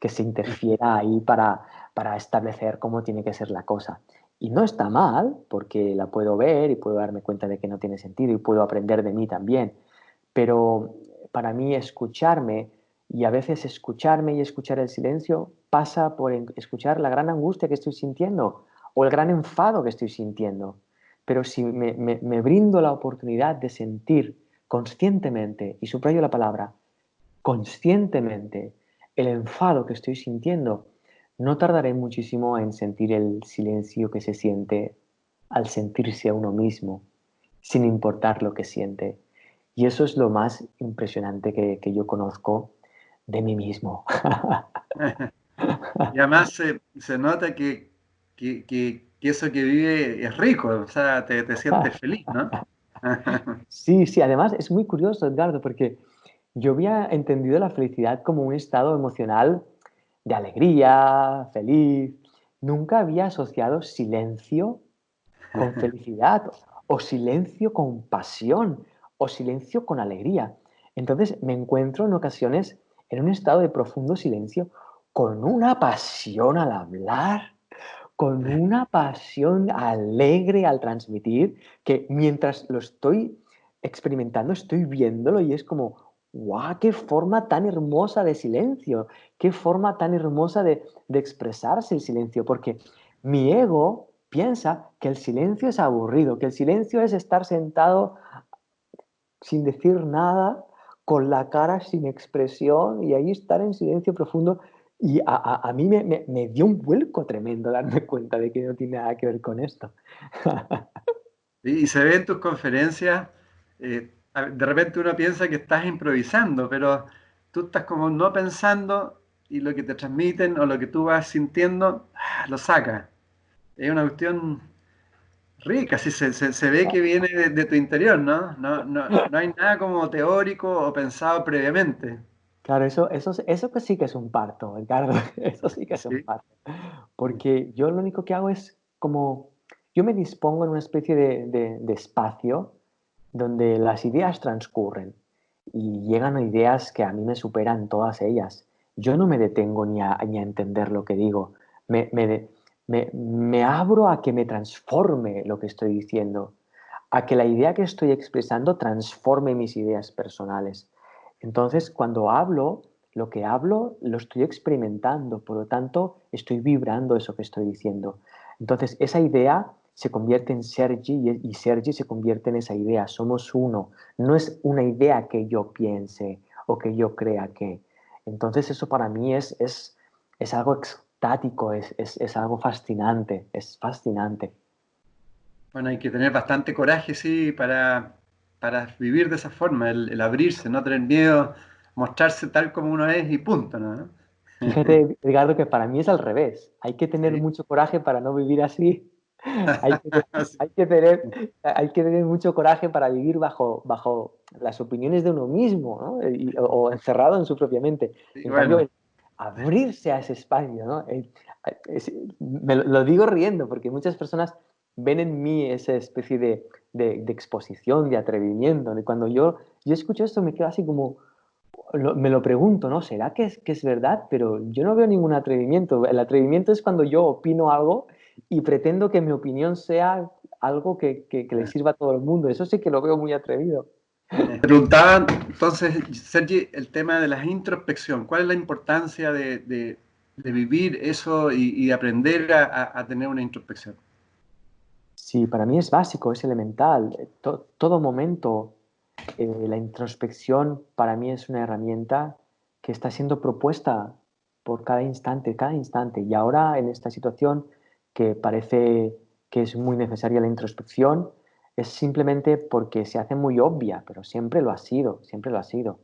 que se interfiera ahí para establecer cómo tiene que ser la cosa. Y no está mal, porque la puedo ver y puedo darme cuenta de que no tiene sentido y puedo aprender de mí también, pero para mí escucharme y a veces escucharme y escuchar el silencio pasa por escuchar la gran angustia que estoy sintiendo o el gran enfado que estoy sintiendo. Pero si me brindo la oportunidad de sentir conscientemente, y subrayo la palabra, conscientemente, el enfado que estoy sintiendo, no tardaré muchísimo en sentir el silencio que se siente al sentirse a uno mismo, sin importar lo que siente. Y eso es lo más impresionante que yo conozco de mí mismo. Y además se nota que eso que vive es rico, o sea, te sientes feliz, ¿no? Sí, sí, además es muy curioso, Edgardo, porque yo había entendido la felicidad como un estado emocional de alegría, feliz. Nunca había asociado silencio con felicidad, o silencio con pasión, o silencio con alegría. Entonces me encuentro en ocasiones en un estado de profundo silencio con una pasión al hablar, con una pasión alegre al transmitir, que mientras lo estoy experimentando, estoy viéndolo y es como, ¡guau! ¡Qué forma tan hermosa de silencio! ¡Qué forma tan hermosa de expresarse el silencio! Porque mi ego piensa que el silencio es aburrido, que el silencio es estar sentado sin decir nada, con la cara sin expresión y ahí estar en silencio profundo. Y a mí me dio un vuelco tremendo darme cuenta de que no tiene nada que ver con esto. Y se ve en tus conferencias, de repente uno piensa que estás improvisando, pero tú estás como no pensando y lo que te transmiten o lo que tú vas sintiendo, lo sacas. Es una cuestión rica, sí, se ve que viene de tu interior, ¿no? No hay nada como teórico o pensado previamente. Claro, eso que sí que es un parto, Ricardo, eso sí que es un Sí. parto. Porque yo lo único que hago es como, yo me dispongo en una especie de espacio donde las ideas transcurren y llegan a ideas que a mí me superan todas ellas. Yo no me detengo ni a entender lo que digo, me, me, de- me abro a que me transforme lo que estoy diciendo, a que la idea que estoy expresando transforme mis ideas personales. Entonces, cuando hablo, lo que hablo lo estoy experimentando, por lo tanto, estoy vibrando eso que estoy diciendo. Entonces, esa idea se convierte en Sergi y Sergi se convierte en esa idea. Somos uno. No es una idea que yo piense o que yo crea que. Entonces, eso para mí es algo extático, es algo fascinante, es fascinante. Bueno, hay que tener bastante coraje, sí, para vivir de esa forma, el abrirse, no tener miedo, mostrarse tal como uno es y punto, ¿no? Fíjate, Ricardo, que para mí es al revés. Hay que tener Sí. mucho coraje para no vivir así. Hay que, hay que tener mucho coraje para vivir bajo las opiniones de uno mismo, ¿no? O encerrado en su propia mente. Sí, En cambio, bueno, el abrirse a ese espacio, ¿no? Lo digo riendo porque muchas personas ven en mí esa especie de exposición, de atrevimiento. Y cuando yo escucho esto me quedo así como, me lo pregunto, ¿no? ¿Será que es verdad? Pero yo no veo ningún atrevimiento. El atrevimiento es cuando yo opino algo y pretendo que mi opinión sea algo que le sirva a todo el mundo. Eso sí que lo veo muy atrevido. te preguntaba entonces, Sergi, el tema de la introspección. ¿Cuál es la importancia de vivir eso y de aprender a tener una introspección? Sí, para mí es básico, es elemental. Todo momento, la introspección para mí es una herramienta que está siendo propuesta por cada instante. Y ahora en esta situación que parece que es muy necesaria la introspección, es simplemente porque se hace muy obvia, pero siempre lo ha sido, siempre lo ha sido.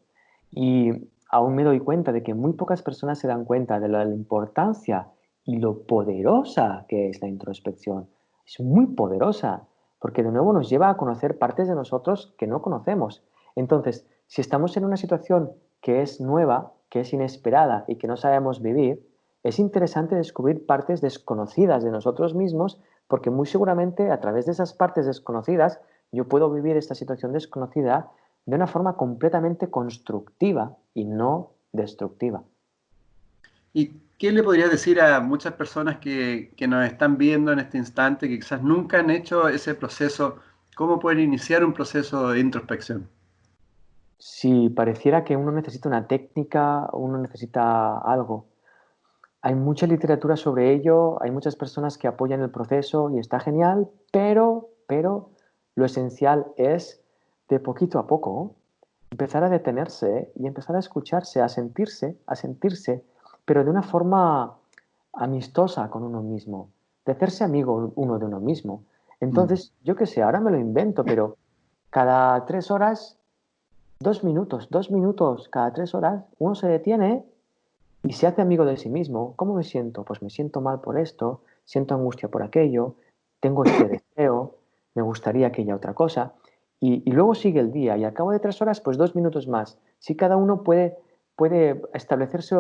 Y aún me doy cuenta de que muy pocas personas se dan cuenta de la importancia y lo poderosa que es la introspección. Es muy poderosa, porque de nuevo nos lleva a conocer partes de nosotros que no conocemos. Entonces, si estamos en una situación que es nueva, que es inesperada y que no sabemos vivir, es interesante descubrir partes desconocidas de nosotros mismos, porque muy seguramente a través de esas partes desconocidas yo puedo vivir esta situación desconocida de una forma completamente constructiva y no destructiva. ¿Y qué le podrías decir a muchas personas que nos están viendo en este instante, que quizás nunca han hecho ese proceso? ¿Cómo pueden iniciar un proceso de introspección? Si pareciera que uno necesita una técnica, uno necesita algo, hay mucha literatura sobre ello, hay muchas personas que apoyan el proceso y está genial, pero lo esencial es de poquito a poco empezar a detenerse y empezar a escucharse, a sentirse, pero de una forma amistosa con uno mismo, de hacerse amigo uno de uno mismo. Mm. Entonces, yo qué sé, ahora me lo invento, pero cada 3 horas, 2 minutos, cada 3 horas, uno se detiene y se hace amigo de sí mismo. ¿Cómo me siento? Pues me siento mal por esto, siento angustia por aquello, tengo este deseo, me gustaría aquella otra cosa. Y luego sigue el día y al cabo de 3 horas, pues 2 minutos más. Si cada uno puede establecerse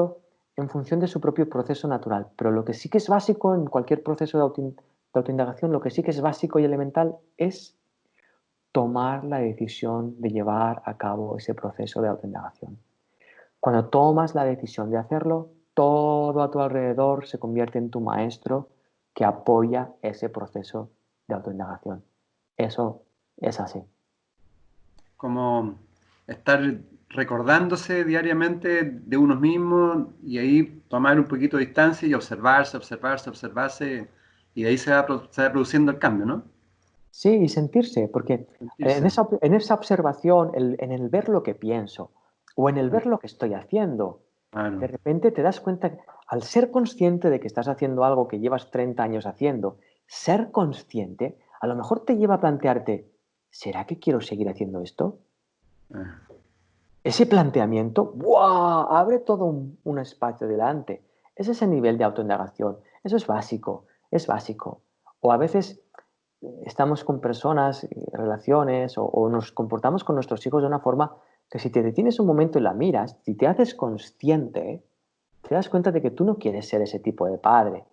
en función de su propio proceso natural. Pero lo que sí que es básico en cualquier proceso de autoindagación, lo que sí que es básico y elemental es tomar la decisión de llevar a cabo ese proceso de autoindagación. Cuando tomas la decisión de hacerlo, todo a tu alrededor se convierte en tu maestro que apoya ese proceso de autoindagación. Eso es así. Como estar recordándose diariamente de unos mismos y ahí tomar un poquito de distancia y observarse, y de ahí se va produciendo el cambio, ¿no? Sí, y sentirse, porque Sentirse. en esa observación, en el ver lo que pienso o en el ver lo que estoy haciendo, de Claro. repente te das cuenta, que al ser consciente de que estás haciendo algo que llevas 30 años haciendo, ser consciente a lo mejor te lleva a plantearte, ¿será que quiero seguir haciendo esto? Ah. Ese planteamiento, ¡buah!, abre todo un espacio delante. Es ese nivel de autoindagación. Eso es básico, es básico. O a veces estamos con personas, relaciones, o nos comportamos con nuestros hijos de una forma que si te detienes un momento y la miras, si te haces consciente, te das cuenta de que tú no quieres ser ese tipo de padre.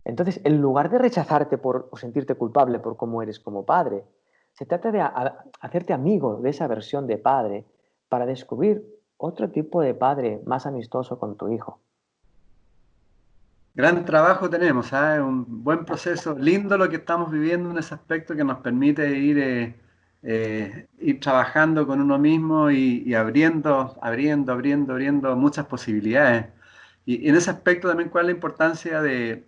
Entonces, en lugar de rechazarte o sentirte culpable por cómo eres como padre, se trata de hacerte amigo de esa versión de padre para descubrir otro tipo de padre más amistoso con tu hijo. Gran trabajo tenemos, ¿sabes? Un buen proceso, lindo lo que estamos viviendo en ese aspecto que nos permite ir trabajando con uno mismo y abriendo muchas posibilidades. Y en ese aspecto también cuál es la importancia de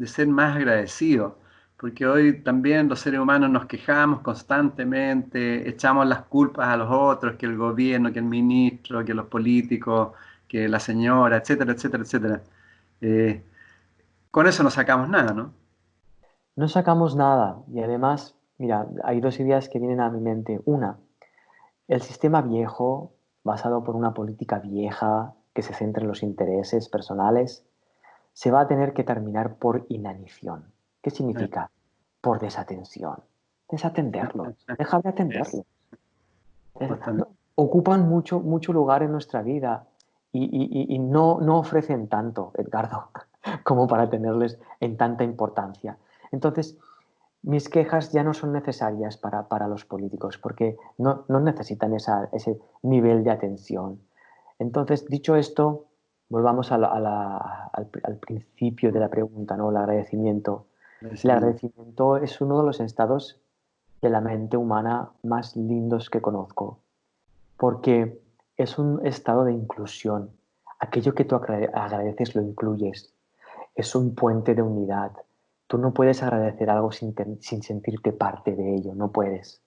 ser más agradecido, porque hoy también los seres humanos nos quejamos constantemente, echamos las culpas a los otros, que el gobierno, que el ministro, que los políticos, que la señora, etcétera, etcétera, etcétera. Eh, con eso no sacamos nada, ¿no? No sacamos nada y además, mira, hay dos ideas que vienen a mi mente. Una, el sistema viejo, basado por una política vieja que se centra en los intereses personales, se va a tener que terminar por inanición. ¿Qué Eh, significa? Por desatención. Desatenderlos, dejar de es atenderlos. justamente. Ocupan mucho, mucho lugar en nuestra vida y no ofrecen tanto, Edgardo, como para tenerles en tanta importancia. Entonces, mis quejas ya no son necesarias para los políticos porque no necesitan ese nivel de atención. Entonces, dicho esto, volvamos al principio de la pregunta, ¿no? El agradecimiento. El Agradecimiento. agradecimiento es uno de los estados de la mente humana más lindos que conozco, porque es un estado de inclusión. Aquello que tú agradeces lo incluyes. Es un puente de unidad. Tú no puedes agradecer algo sin sentirte parte de ello, no puedes.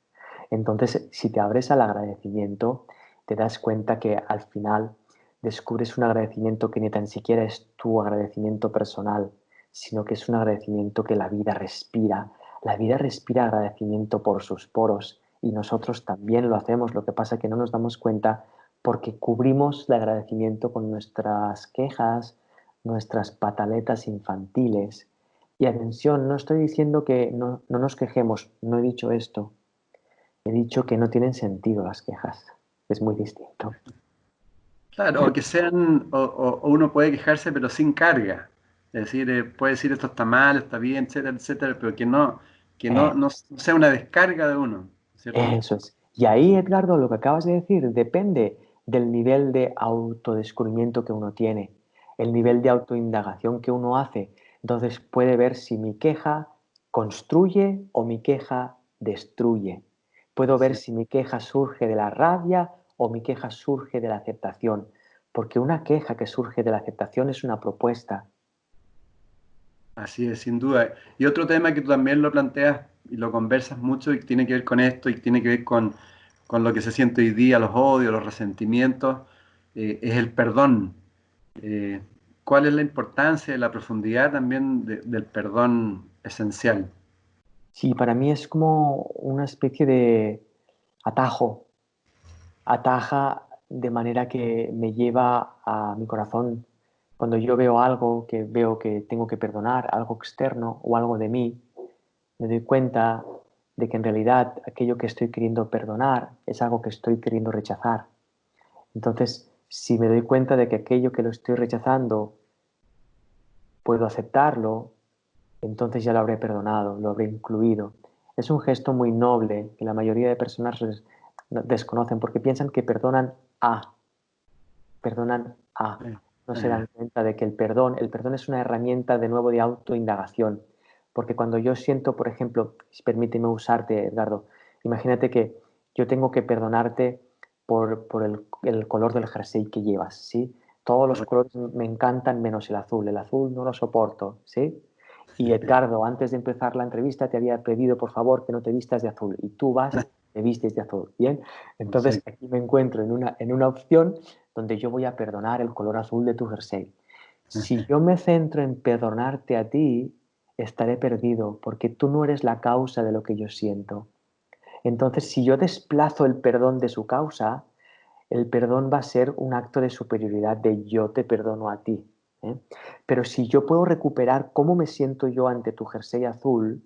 Entonces, si te abres al agradecimiento, te das cuenta que al final descubres un agradecimiento que ni tan siquiera es tu agradecimiento personal, sino que es un agradecimiento que la vida respira. La vida respira agradecimiento por sus poros y nosotros también lo hacemos. Lo que pasa es que no nos damos cuenta porque cubrimos el agradecimiento con nuestras quejas, nuestras pataletas infantiles. Y atención, no estoy diciendo que no nos quejemos, no he dicho esto. He dicho que no tienen sentido las quejas. Es muy distinto. Claro, o que sean, o uno puede quejarse pero sin carga. Es decir, puede decir esto está mal, está bien, etcétera, etcétera, pero Eh, no sea una descarga de uno, ¿cierto? Eso es. Y ahí, Edgardo, lo que acabas de decir depende del nivel de autodescubrimiento que uno tiene, el nivel de autoindagación que uno hace. Entonces puede ver si mi queja construye o mi queja destruye. Puedo ver Sí. si mi queja surge de la rabia o mi queja surge de la aceptación. Porque una queja que surge de la aceptación es una propuesta. Así es, sin duda. Y otro tema que tú también lo planteas y lo conversas mucho y tiene que ver con esto y tiene que ver con lo que se siente hoy día, los odios, los resentimientos, es el perdón. Eh, ¿Cuál es la importancia y la profundidad también del perdón esencial? Sí, para mí es como una especie de atajo, ataja de manera que me lleva a mi corazón. Cuando yo veo algo que veo que tengo que perdonar, algo externo o algo de mí, me doy cuenta de que en realidad aquello que estoy queriendo perdonar es algo que estoy queriendo rechazar. Entonces, si me doy cuenta de que aquello que lo estoy rechazando puedo aceptarlo, entonces ya lo habré perdonado, lo habré incluido. Es un gesto muy noble que la mayoría de personas desconocen porque piensan que perdonan a. Eh, No se eh, dan cuenta de que el perdón es una herramienta de nuevo de autoindagación. Porque cuando yo siento, por ejemplo, si permíteme usarte, Edgardo, imagínate que yo tengo que perdonarte por el color del jersey que llevas, ¿sí? Todos los correcto. colores me encantan menos el azul no lo soporto, ¿sí? Y Edgardo, antes de empezar la entrevista te había pedido por favor que no te vistas de azul y tú vas, te vistes de azul, ¿bien? Entonces Perfecto. aquí me encuentro en una opción donde yo voy a perdonar el color azul de tu jersey. Si yo me centro en perdonarte a ti, estaré perdido porque tú no eres la causa de lo que yo siento. Entonces, si yo desplazo el perdón de su causa, el perdón va a ser un acto de superioridad de yo te perdono a ti. ¿eh? Pero si yo puedo recuperar cómo me siento yo ante tu jersey azul,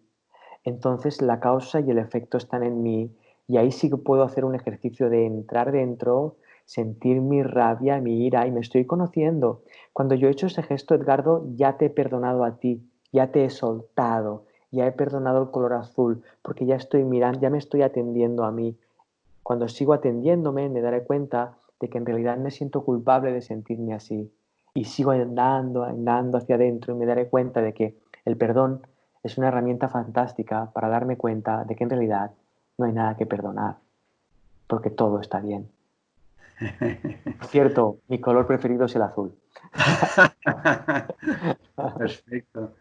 entonces la causa y el efecto están en mí y ahí sí que puedo hacer un ejercicio de entrar dentro, sentir mi rabia, mi ira y me estoy conociendo. Cuando yo he hecho ese gesto, Edgardo, ya te he perdonado a ti, ya te he soltado, ya he perdonado el color azul, porque ya estoy mirando, ya me estoy atendiendo a mí. Cuando sigo atendiéndome, me daré cuenta de que en realidad me siento culpable de sentirme así. Y sigo andando, andando hacia adentro y me daré cuenta de que el perdón es una herramienta fantástica para darme cuenta de que en realidad no hay nada que perdonar, porque todo está bien. Por cierto, mi color preferido es el azul. Perfecto.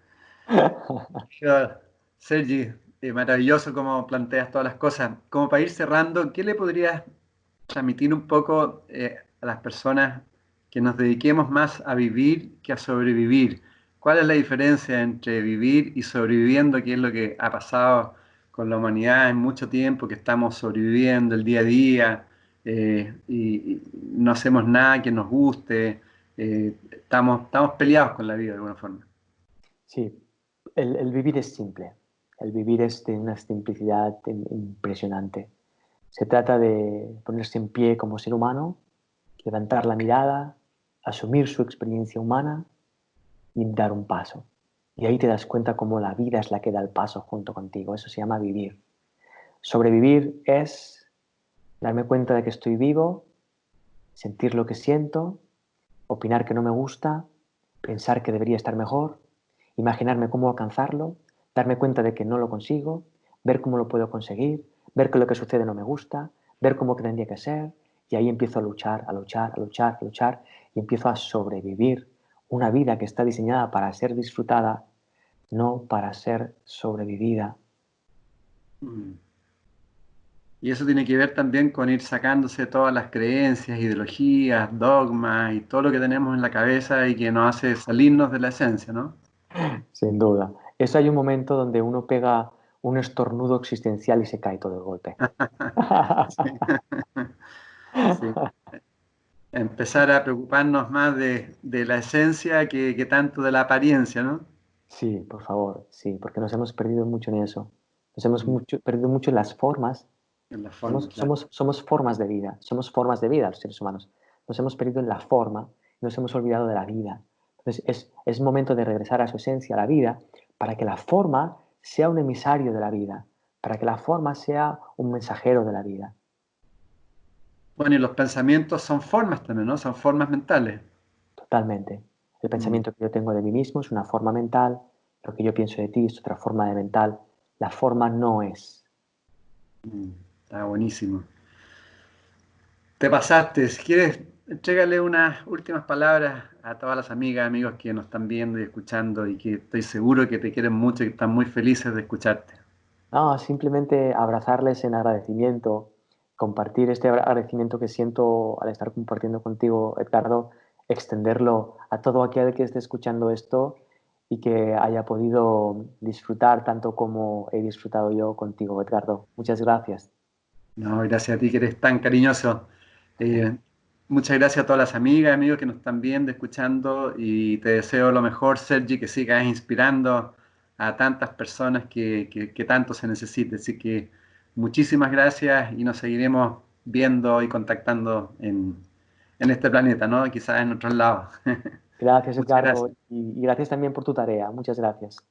Sergi, maravilloso cómo planteas todas las cosas. Como para ir cerrando, ¿qué le podrías transmitir un poco a las personas que nos dediquemos más a vivir que a sobrevivir? ¿Cuál es la diferencia entre vivir y sobreviviendo? ¿Qué es lo que ha pasado con la humanidad en mucho tiempo, que estamos sobreviviendo el día a día y no hacemos nada que nos guste? Estamos peleados con la vida de alguna forma. Sí, el vivir es simple. El vivir es de una simplicidad impresionante. Se trata de ponerse en pie como ser humano, levantar la mirada, asumir su experiencia humana y dar un paso. Y ahí te das cuenta cómo la vida es la que da el paso junto contigo. Eso se llama vivir. Sobrevivir es darme cuenta de que estoy vivo, sentir lo que siento, opinar que no me gusta, pensar que debería estar mejor, imaginarme cómo alcanzarlo, darme cuenta de que no lo consigo, ver cómo lo puedo conseguir, ver que lo que sucede no me gusta, ver cómo tendría que ser, y ahí empiezo a luchar, a luchar, a luchar, a luchar, y empiezo a sobrevivir una vida que está diseñada para ser disfrutada, no para ser sobrevivida. Mm. Y eso tiene que ver también con ir sacándose todas las creencias, ideologías, dogmas y todo lo que tenemos en la cabeza y que nos hace salirnos de la esencia, ¿no? Sin duda. Eso hay un momento donde uno pega un estornudo existencial y se cae todo de golpe. Sí. Sí. Empezar a preocuparnos más de la esencia que tanto de la apariencia, ¿no? Sí, por favor, sí, porque nos hemos perdido mucho en eso. Nos hemos Mm. perdido mucho en las formas. En la forma, Somos, claro. somos, somos formas de vida, somos formas de vida los seres humanos. Nos hemos perdido en la forma, nos hemos olvidado de la vida. Entonces es momento de regresar a su esencia, a la vida, para que la forma sea un emisario de la vida, para que la forma sea un mensajero de la vida. Bueno, y los pensamientos son formas también, ¿no? Son formas mentales. Totalmente. El Mm. pensamiento que yo tengo de mí mismo es una forma mental, lo que yo pienso de ti es otra forma de mental. La forma no es. Mm. Está buenísimo. Te pasaste. Si quieres, entrégale unas últimas palabras a todas las amigas, amigos que nos están viendo y escuchando y que estoy seguro que te quieren mucho y que están muy felices de escucharte. No, simplemente abrazarles en agradecimiento, compartir este agradecimiento que siento al estar compartiendo contigo, Edgardo, extenderlo a todo aquel que esté escuchando esto y que haya podido disfrutar tanto como he disfrutado yo contigo, Edgardo. Muchas gracias. No, gracias a ti que eres tan cariñoso. Eh, Muchas gracias a todas las amigas, amigos que nos están viendo, escuchando y te deseo lo mejor, Sergi, que sigas inspirando a tantas personas que tanto se necesite. Así que muchísimas gracias y nos seguiremos viendo y contactando en este planeta, ¿no? Quizás en otros lados. Gracias, Muchas Edgardo, gracias. y gracias también por tu tarea. Muchas gracias.